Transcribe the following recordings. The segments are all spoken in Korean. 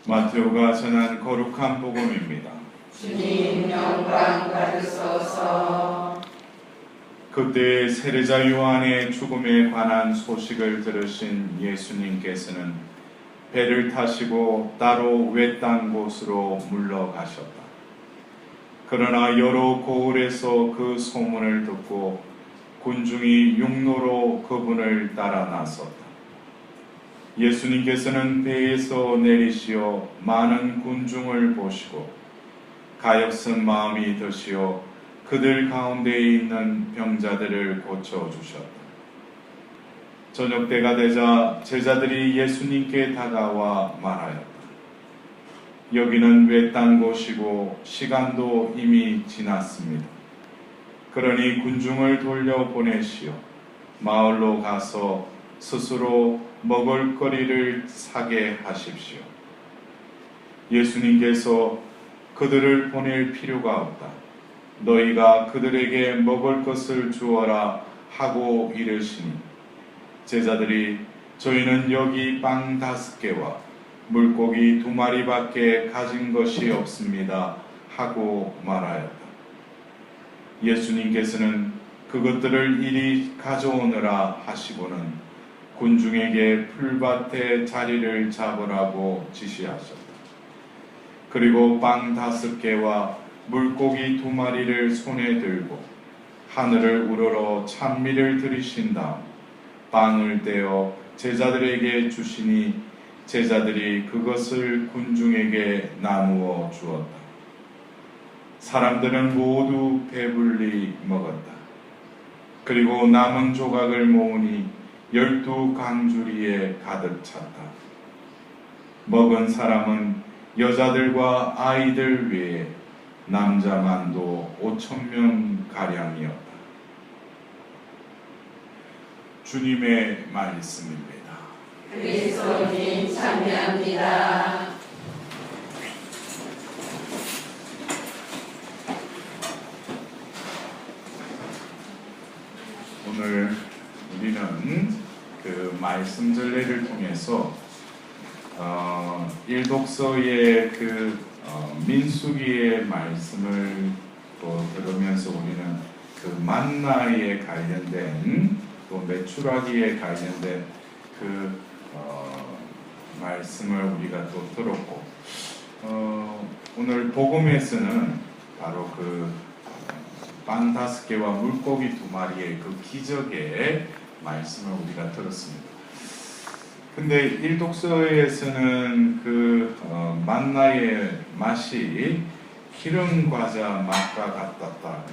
마테오가 전한 거룩한 복음입니다. 주님 영광 받으소서. 그때 세례자 요한의 죽음에 관한 소식을 들으신 예수님께서는 배를 타시고 따로 외딴 곳으로 물러가셨다. 그러나 여러 고을에서 그 소문을 듣고 군중이 육로로 그분을 따라 나섰다. 예수님께서는 배에서 내리시어 많은 군중을 보시고 가엾은 마음이 드시어 그들 가운데에 있는 병자들을 고쳐주셨다. 저녁 때가 되자 제자들이 예수님께 다가와 말하였다. 여기는 외딴 곳이고 시간도 이미 지났습니다. 그러니 군중을 돌려보내시어 마을로 가서 스스로 먹을거리를 사게 하십시오. 예수님께서 그들을 보낼 필요가 없다. 너희가 그들에게 먹을 것을 주어라 하고 이르시니 제자들이 저희는 여기 빵 5개와 물고기 2마리밖에 가진 것이 없습니다 하고 말하였다. 예수님께서는 그것들을 이리 가져오느라 하시고는 군중에게 풀밭에 자리를 잡으라고 지시하셨다. 그리고 빵 5개와 물고기 2마리를 손에 들고 하늘을 우러러 찬미를 드리신 다음 빵을 떼어 제자들에게 주시니 제자들이 그것을 군중에게 나누어 주었다. 사람들은 모두 배불리 먹었다. 그리고 남은 조각을 모으니 12강주리에 가득 찼다. 먹은 사람은 여자들과 아이들 외에 남자만도 5,000명가량이었다. 주님의 말씀입니다. 그리스도님 찬미합니다. 오늘 우리는 그 말씀 전례를 통해서 일독서의 민수기의 말씀을 또 들으면서 우리는 그 만나에 관련된 또 메추라기에 관련된 말씀을 우리가 또 들었고 오늘 복음에서는 바로 빵 5개와 물고기 2마리의 그 기적의 말씀을 우리가 들었습니다. 근데 일독서에서는 만나의 맛이 기름 과자 맛과 같았다.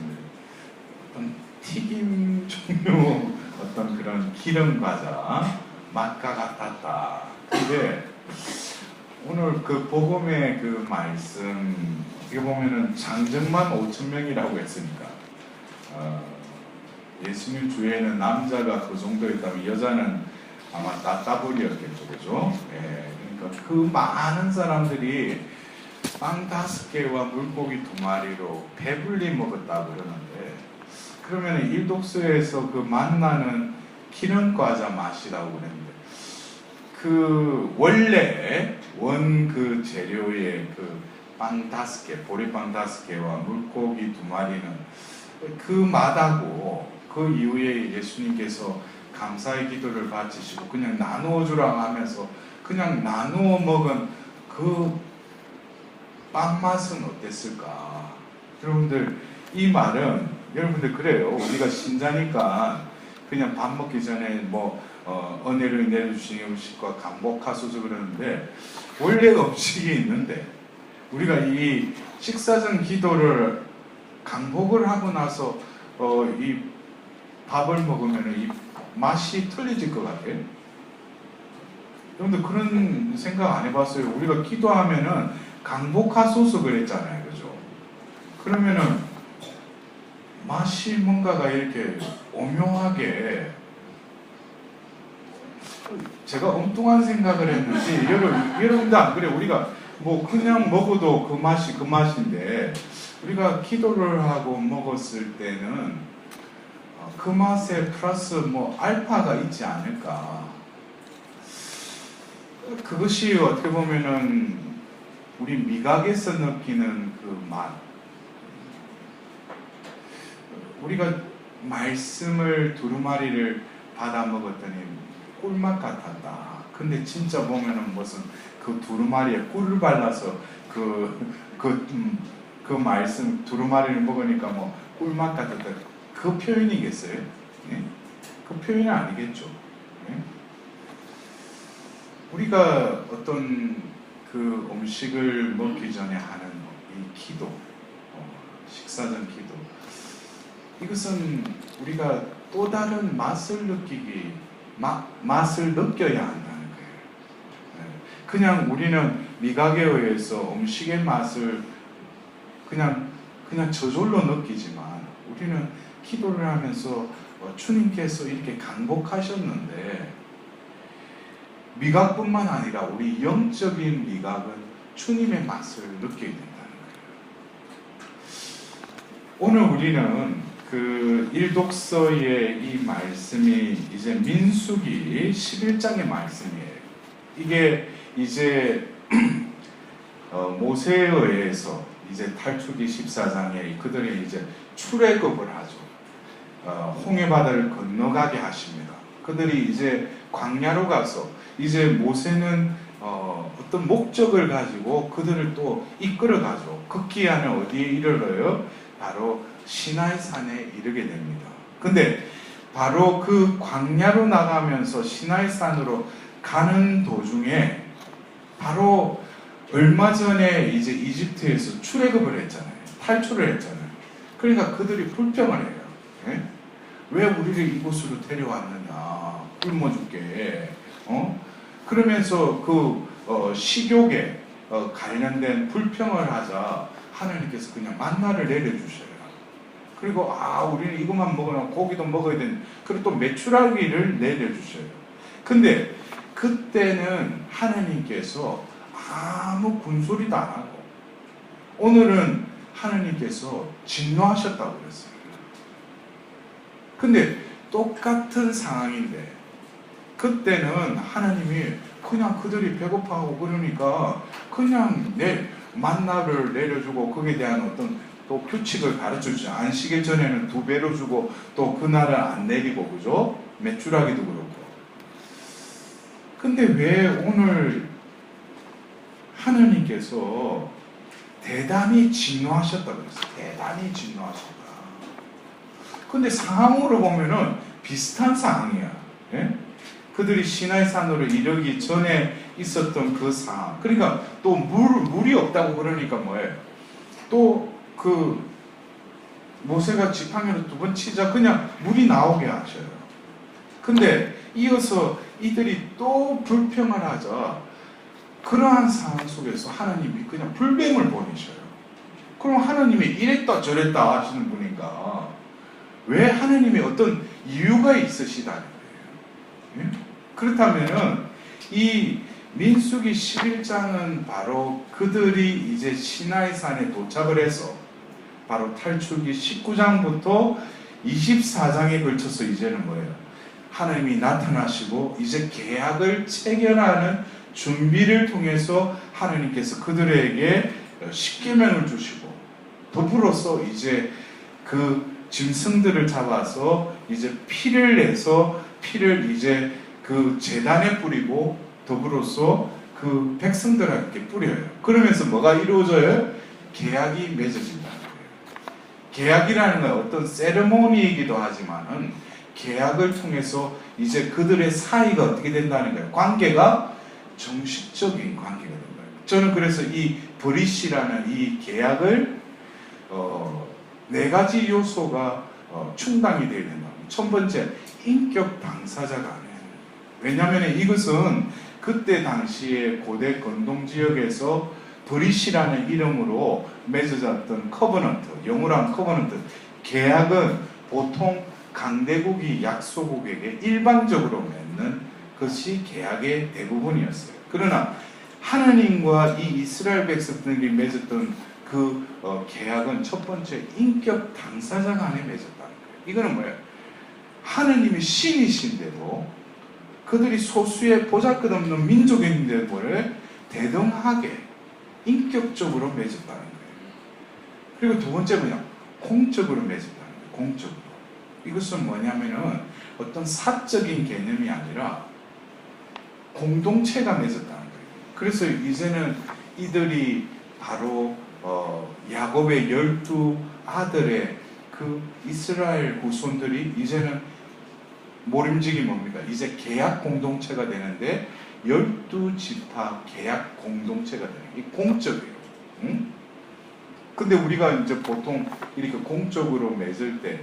어떤 튀김 종류 어떤 그런 기름 과자 맛과 같았다. 근데 오늘 그 복음의 그 말씀 어떻게 보면은 장정만 5,000명이라고 했으니까 예수님 주위에는 남자가 그 정도였다면 여자는 아마 따따블이었겠죠, 그죠? 예, 그러니까 그 많은 사람들이 빵 5개와 물고기 2마리로 배불리 먹었다고 그러는데, 그러면 일독서에서 그 만나는 기름 과자 맛이라고 그랬는데, 원래 그 재료의 빵 5개, 보리빵 5개와 물고기 2마리는 그 맛하고 그 이후에 예수님께서 감사의 기도를 바치시고 그냥 나누어 주라 하면서 그냥 나누어 먹은 그 빵 맛은 어땠을까? 여러분들 이 말은 여러분들 그래요. 우리가 신자니까 그냥 밥 먹기 전에 은혜를 내려주시니 음식과 강복하소서 그러는데 원래 음식이 있는데 우리가 이 식사전 기도를 강복을 하고 나서 이 밥을 먹으면 이 맛이 틀려질 것 같아요. 여러분들 그런 생각 안 해봤어요? 우리가 기도하면은 강복하소서 그랬잖아요, 그죠? 그러면은 맛이 뭔가가 이렇게 오묘하게 제가 엉뚱한 생각을 했는지 여러분들 안 그래? 우리가 그냥 먹어도 그 맛이 그 맛인데 우리가 기도를 하고 먹었을 때는 그 맛에 플러스 알파가 있지 않을까. 그것이 어떻게 보면은 우리 미각에서 느끼는 그 맛. 우리가 말씀을 두루마리를 받아 먹었더니 꿀맛 같았다. 근데 진짜 보면은 무슨 그 두루마리에 꿀을 발라서 그 말씀 두루마리를 먹으니까 뭐 꿀맛 같았다. 그 표현이겠어요? 네? 그 표현이 아니겠죠. 네? 우리가 어떤 그 음식을 먹기 전에 하는 이 기도, 식사 전 기도, 이것은 우리가 또 다른 맛을 느끼기, 맛을 느껴야 한다는 거예요. 그냥 우리는 미각에 의해서 음식의 맛을 그냥 저절로 느끼지만, 우리는 기도를 하면서 주님께서 이렇게 강복하셨는데, 미각뿐만 아니라 우리 영적인 미각은 주님의 맛을 느껴야 된다는 거예요. 오늘 우리는 그 일독서의 이 말씀이 이제 민수기 11장의 말씀이에요. 이게 이제 모세에 의해서 이제 탈출기 14장에 그들이 이제 출애굽을 하죠. 홍해바다를 건너가게 하십니다. 그들이 이제 광야로 가서 이제 모세는 어떤 목적을 가지고 그들을 또 이끌어가죠. 극기야는 어디에 이르러요? 바로 시나이산에 이르게 됩니다. 근데 바로 그 광야로 나가면서 시나이산으로 가는 도중에 바로 얼마 전에 이제 이집트에서 출애굽을 했잖아요. 탈출을 했잖아요. 그러니까 그들이 불평을 해요. 네? 왜 우리를 이곳으로 데려왔느냐? 굶어 죽게. 그러면서 그 식욕에 관련된 불평을 하자 하나님께서 그냥 만나를 내려주셔요. 그리고 우리는 이것만 먹으면 고기도 먹어야 되는, 그리고 또 메추라기를 내려주셔요. 근데 그때는 하나님께서 아무 군소리도 안 하고, 오늘은 하나님께서 진노하셨다고 그랬어요. 근데 똑같은 상황인데, 그때는 하나님이 그냥 그들이 배고파하고 그러니까 그냥 만나를 내려주고 거기에 대한 어떤 또 규칙을 가르쳐주죠. 안식일 전에는 2배로 주고 또 그날은 안 내리고, 그죠? 메추라기도 그렇고. 근데 왜 오늘 하나님께서 대단히 진노하셨다고 그랬어요. 대단히 진노하셨다. 근데 상황으로 보면은 비슷한 상황이야. 예? 그들이 시나이산으로 이르기 전에 있었던 그 상황. 그러니까 또 물이 없다고 그러니까 뭐예요? 또 그 모세가 지팡이로 2번 치자 그냥 물이 나오게 하셔요. 근데 이어서 이들이 또 불평을 하자 그러한 상황 속에서 하나님이 그냥 불뱀을 보내셔요. 그럼 하나님이 이랬다 저랬다 하시는 분인가? 왜 하나님이 어떤 이유가 있으시다는 거예요. 예? 그렇다면은 이 민수기 11장은 바로 그들이 이제 시나이산에 도착을 해서 바로 탈출기 19장부터 24장에 걸쳐서 이제는 뭐예요? 하나님이 나타나시고 이제 계약을 체결하는 준비를 통해서 하나님께서 그들에게 십계명을 주시고, 더불어서 이제 그 짐승들을 잡아서 이제 피를 내서 피를 이제 그 제단에 뿌리고, 더불어서 그 백성들에게 뿌려요. 그러면서 뭐가 이루어져요? 계약이 맺어진다는 거예요. 계약이라는 건 어떤 세레모니이기도 하지만은 계약을 통해서 이제 그들의 사이가 어떻게 된다는 거예요. 관계가 정식적인 관계가 된 거예요. 저는 그래서 이 브릿이라는 이 계약을 4가지 요소가 충당이 되어야 된다. 첫 번째, 인격 당사자가 아니에요. 왜냐하면 이것은 그때 당시에 고대 건동 지역에서 브릿이라는 이름으로 맺어졌던 커버넌트, 영어로한 커버넌트, 계약은 보통 강대국이 약소국에게 일방적으로 맺는 것이 계약의 대부분이었어요. 그러나 하나님과 이 이스라엘 백성들이 맺었던 그 계약은 첫 번째 인격 당사자 간에 맺었다는 거예요. 이거는 뭐예요? 하나님이 신이신데도 그들이 소수의 보잘것없는 민족인데 뭐를 대등하게 인격적으로 맺었다는 거예요. 그리고 두 번째 뭐냐? 공적으로 맺었다는 거예요. 공적으로. 이것은 뭐냐면은 어떤 사적인 개념이 아니라 공동체가 맺었다는 거예요. 그래서 이제는 이들이 바로 야곱의 12아들의 그 이스라엘 후손들이 이제는 모름지기 뭡니까? 이제 계약 공동체가 되는데 12지파 계약 공동체가 되는 게 공적이에요. 응? 근데 우리가 이제 보통 이렇게 공적으로 맺을 때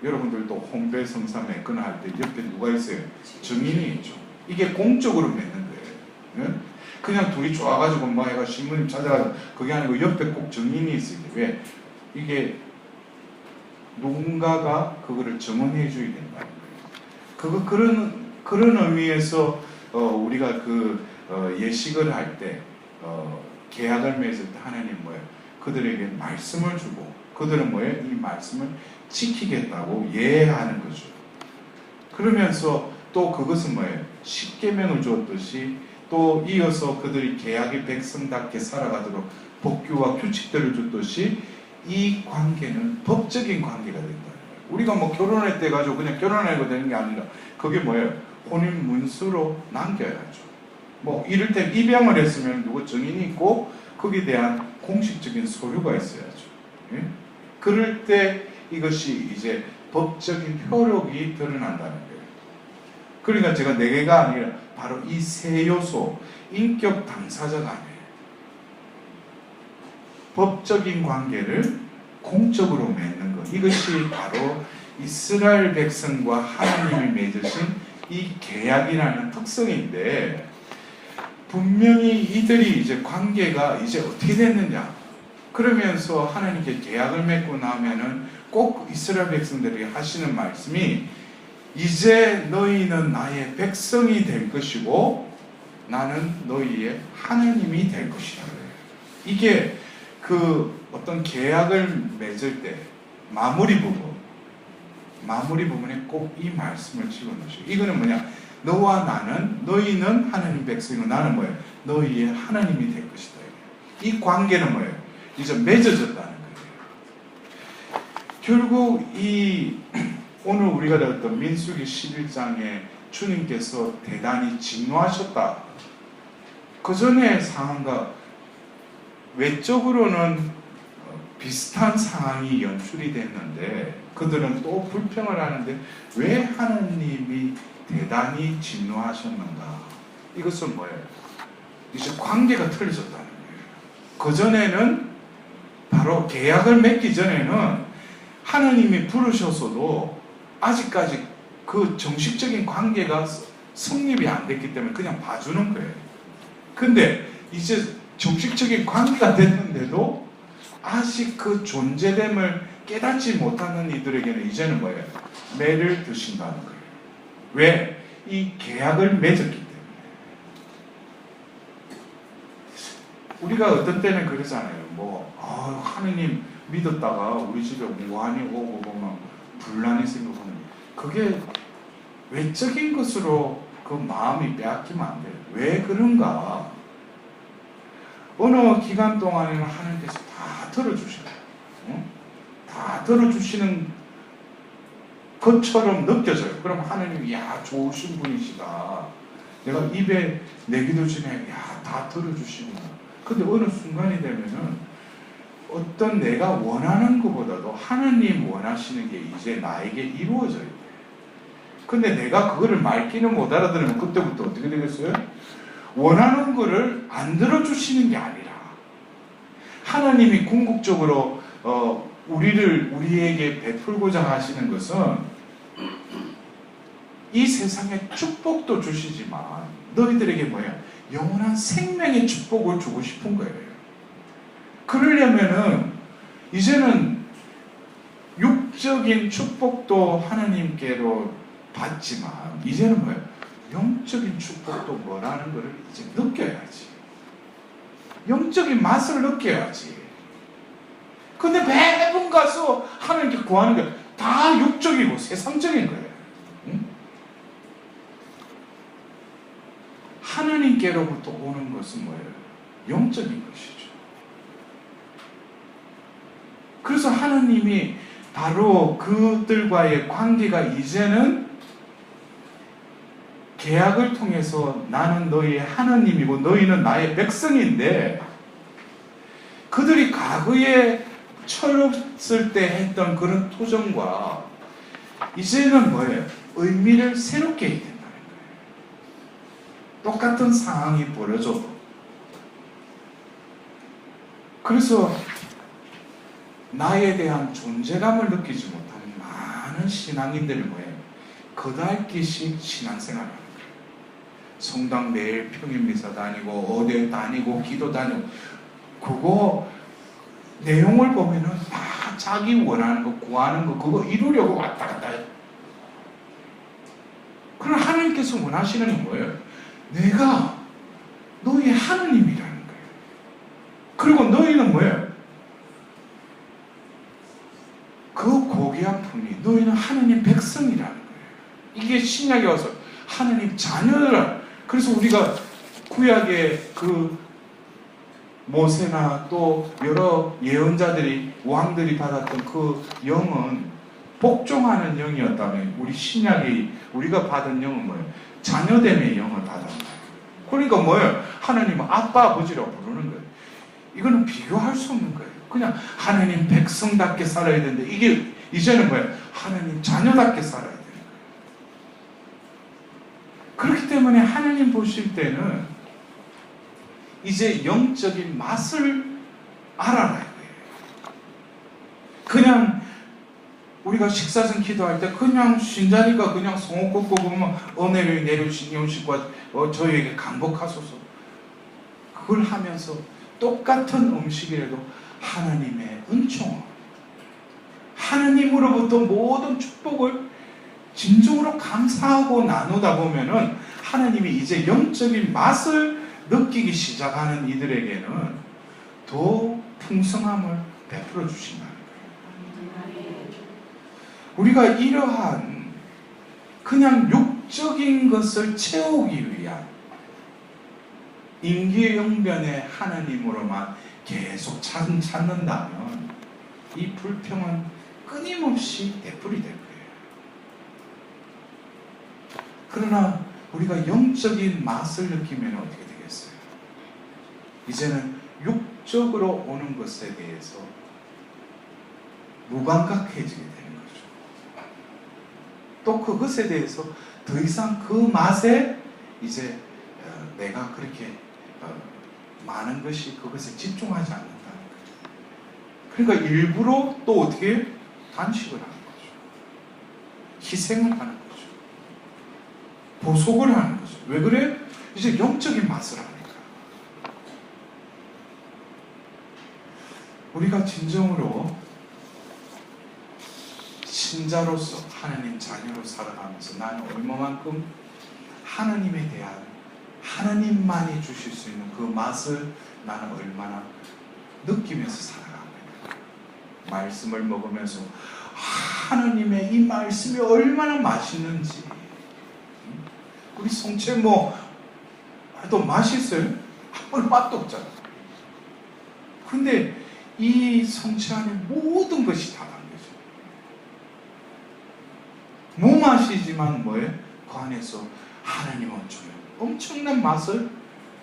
여러분들도 홍배 성사 맺거나 할 때 옆에 누가 있어요? 증인이 있죠. 이게 공적으로 맺는 거예요. 응? 그냥 둘이 좋아가지고 뭐 해가 신부님 찾아가지고 그게 아니고 옆에 꼭 증인이 있어요. 왜? 이게 누군가가 그거를 증언해 줘야 된다는 거예요. 그런 의미에서 우리가 예식을 할 때 계약을 맺을 때 하나님 뭐예요? 그들에게 말씀을 주고 그들은 뭐예요? 이 말씀을 지키겠다고 예하는 거죠. 그러면서 또 그것은 뭐예요? 십계명을 주었듯이 또 이어서 그들이 계약의 백성답게 살아가도록 법규와 규칙들을 줬듯이 이 관계는 법적인 관계가 된다는 거예요. 우리가 뭐 결혼할 때 가지고 그냥 결혼하고 되는 게 아니라 그게 뭐예요? 혼인 문서로 남겨야죠. 뭐 이를테면 입양을 했으면 누구 증인이 있고 거기에 대한 공식적인 서류가 있어야죠. 예? 그럴 때 이것이 이제 법적인 효력이 드러난다는 거예요. 그러니까 제가 4개가 아니라 바로 이 세 요소, 인격 당사자 간에 법적인 관계를 공적으로 맺는 것, 이것이 바로 이스라엘 백성과 하나님이 맺으신 이 계약이라는 특성인데, 분명히 이들이 이제 관계가 이제 어떻게 됐느냐, 그러면서 하나님께 계약을 맺고 나면은 꼭 이스라엘 백성들이 하시는 말씀이 이제 너희는 나의 백성이 될 것이고 나는 너희의 하나님이 될 것이다. 이게 어떤 계약을 맺을 때 마무리 부분에 꼭 이 말씀을 집어넣으시고, 이거는 뭐냐? 너와 나는, 너희는 하나님 백성이고 나는 뭐예요? 너희의 하나님이 될 것이다. 이 관계는 뭐예요? 이제 맺어졌다는 거예요. 결국 오늘 우리가 들었던 민수기 11장에 주님께서 대단히 진노하셨다. 그 전의 상황과 외적으로는 비슷한 상황이 연출이 됐는데 그들은 또 불평을 하는데 왜 하나님이 대단히 진노하셨는가? 이것은 뭐예요? 이제 관계가 틀어졌다는 거예요. 그 전에는 바로 계약을 맺기 전에는 하나님이 부르셔서도 아직까지 그 정식적인 관계가 성립이 안 됐기 때문에 그냥 봐주는 거예요. 근데 이제 정식적인 관계가 됐는데도 아직 그 존재됨을 깨닫지 못하는 이들에게는 이제는 뭐예요? 매를 드신다는 거예요. 왜? 이 계약을 맺었기 때문에. 우리가 어떤 때는 그러잖아요. 하느님 믿었다가 우리 집에 무한히 오고 보면 분란이 생기고, 그게 외적인 것으로 그 마음이 빼앗기면 안 돼요. 왜 그런가? 어느 기간 동안에는 하나님께서 다 들어주셔요. 다 들어주시는 것처럼 느껴져요. 그럼 하나님이 좋으신 분이시다. 내가 입에 내기도 전에 다 들어주시구나. 근데 어느 순간이 되면은 어떤 내가 원하는 것보다도 하나님 원하시는 게 이제 나에게 이루어져야 돼요. 근데 내가 그거를 말귀는 못 알아들으면 그때부터 어떻게 되겠어요? 원하는 거를 안 들어주시는 게 아니라 하나님이 궁극적으로 우리에게 베풀고자 하시는 것은 이 세상에 축복도 주시지만 너희들에게 뭐야? 영원한 생명의 축복을 주고 싶은 거예요. 그러려면은 이제는 육적인 축복도 하나님께로 받지만 이제는 뭐예요? 영적인 축복도 뭐라는 것을 이제 느껴야지. 영적인 맛을 느껴야지. 근데 매번 가서 하나님께 구하는 게 다 육적이고 세상적인 거예요. 응? 하나님께로부터 오는 것은 뭐예요? 영적인 것이죠. 그래서 하나님이 바로 그들과의 관계가 이제는 계약을 통해서 나는 너희의 하나님이고 너희는 나의 백성인데, 그들이 과거에 철없을 때 했던 그런 토정과 이제는 뭐예요? 의미를 새롭게 해야 된다는 거예요. 똑같은 상황이 벌어져도. 그래서 나에 대한 존재감을 느끼지 못하는 많은 신앙인들이 뭐예요? 거달기식 신앙생활을 하는 거예요. 성당 매일 평일미사 다니고 어디 다니고 기도 다니고, 그거 내용을 보면은 다 자기 원하는 거 구하는 거 그거 이루려고 왔다 갔다 해요. 그러나 하나님께서 원하시는 건 뭐예요? 내가 너의 하나님이라는 거예요. 그리고 너희는 뭐예요? 그 고귀한 분이 너희는 하나님 백성이라는 거예요. 이게 신약에 와서 하나님 자녀라. 그래서 우리가 구약의 그 모세나 또 여러 예언자들이 왕들이 받았던 그 영은 복종하는 영이었다면, 우리 신약이 우리가 받은 영은 뭐예요? 자녀됨의 영을 받은 거예요. 그러니까 뭐예요? 하나님은 아빠 아버지라고 부르는 거예요. 이거는 비교할 수 없는 거예요. 그냥 하나님 백성답게 살아야 되는데, 이게 이제는 뭐예요? 하나님 자녀답게 살아야 돼요. 그렇기 때문에 하나님 보실 때는 이제 영적인 맛을 알아라 이거예요. 그냥 우리가 식사전 기도할 때 그냥 신자니까 그냥 성호 꺾고 보면 은혜를 내려주신 영식과 저희에게 강복하소서, 그걸 하면서 똑같은 음식이라도 하나님의 은총, 하나님으로부터 모든 축복을 진정으로 감사하고 나누다 보면은 하나님이 이제 영적인 맛을 느끼기 시작하는 이들에게는 더 풍성함을 베풀어 주신다는 거예요. 우리가 이러한 그냥 육적인 것을 채우기 위한 임기응변의 하나님으로만 계속 찾는다면 이 불평은 끊임없이 되풀이 될 거예요. 그러나 우리가 영적인 맛을 느끼면 어떻게 되겠어요? 이제는 육적으로 오는 것에 대해서 무감각해지게 되는 거죠. 또 그것에 대해서 더 이상 그 맛에 이제 내가 그렇게 많은 것이 그것에 집중하지 않는다는 거죠. 그러니까 일부러 또 어떻게 단식을 하는 거죠. 희생을 하는 거죠. 보속을 하는 거죠. 왜 그래? 이제 영적인 맛을 하니까. 우리가 진정으로 신자로서 하나님 자녀로 살아가면서 나는 얼마만큼 하나님에 대한, 하나님만이 주실 수 있는 그 맛을 나는 얼마나 느끼면서 살아갑니다. 말씀을 먹으면서 하나님의 이 말씀이 얼마나 맛있는지. 우리 성채 또 맛있어요? 아무 맛도 없잖아. 근데 이 성채 안에 모든 것이 다 담겨져. 무맛이지만 뭐예요? 그 안에서 하나님은 주는 엄청난 맛을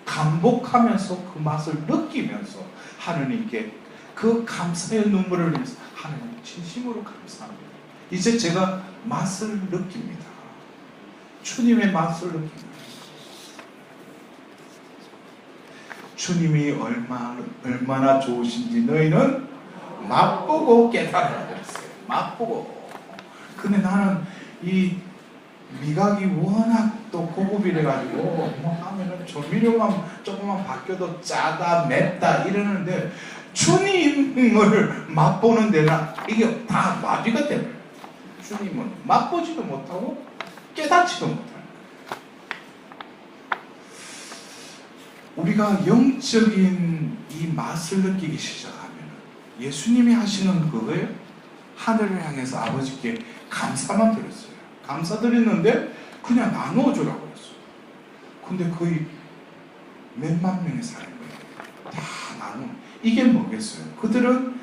감복하면서 그 맛을 느끼면서 하나님께 그 감사의 눈물을 흘리면서 하나님 진심으로 감사합니다. 이제 제가 맛을 느낍니다. 주님의 맛을 느낍니다. 주님이 얼마나 좋으신지 너희는 맛보고 깨달아야 그랬어요. 맛보고. 근데 나는 이 미각이 워낙 또 고급이래가지고 하면은 조미료만 조금만 바뀌어도 짜다 맵다 이러는데, 주님을 맛보는 데는 이게 다 마비가 돼요. 주님은 맛보지도 못하고 깨닫지도 못하는 거예요. 우리가 영적인 이 맛을 느끼기 시작하면 예수님이 하시는 그거예요. 하늘을 향해서 아버지께 감사만 드렸어요. 감사드렸는데 그냥 나누어주라고 했어요. 근데 거의 몇만 명이 사는 거예요. 다 나누. 이게 뭐겠어요? 그들은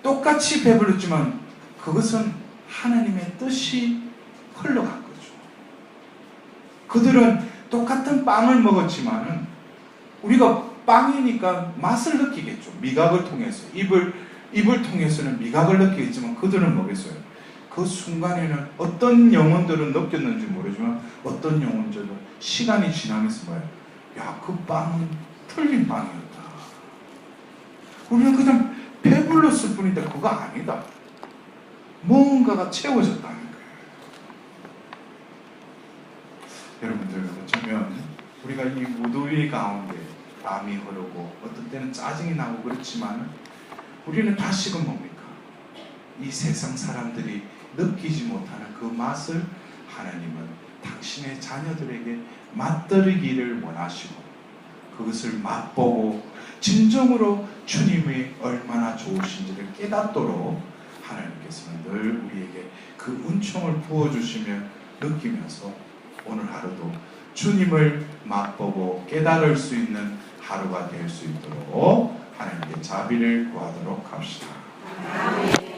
똑같이 배불렀지만 그것은 하나님의 뜻이 흘러간 거죠. 그들은 똑같은 빵을 먹었지만은 우리가 빵이니까 맛을 느끼겠죠. 미각을 통해서 입을 통해서는 미각을 느끼겠지만 그들은 뭐겠어요? 그 순간에는 어떤 영혼들은 느꼈는지 모르지만 어떤 영혼들은 시간이 지나면서 뭐예요? 야, 그 빵은 틀린 빵이었다. 우리는 그냥 배불렀을 뿐인데 그거 아니다. 뭔가가 채워졌다는 거예요. 여러분들, 어쩌면 우리가 이 무더위 가운데 땀이 흐르고 어떤 때는 짜증이 나고 그렇지만 우리는 다시금 뭡니까? 이 세상 사람들이 느끼지 못하는 그 맛을 하나님은 당신의 자녀들에게 맛들이기를 원하시고 그것을 맛보고 진정으로 주님이 얼마나 좋으신지를 깨닫도록 하나님께서는 늘 우리에게 그 은총을 부어주시며 느끼면서 오늘 하루도 주님을 맛보고 깨달을 수 있는 하루가 될 수 있도록 하나님께 자비를 구하도록 합시다. 아멘.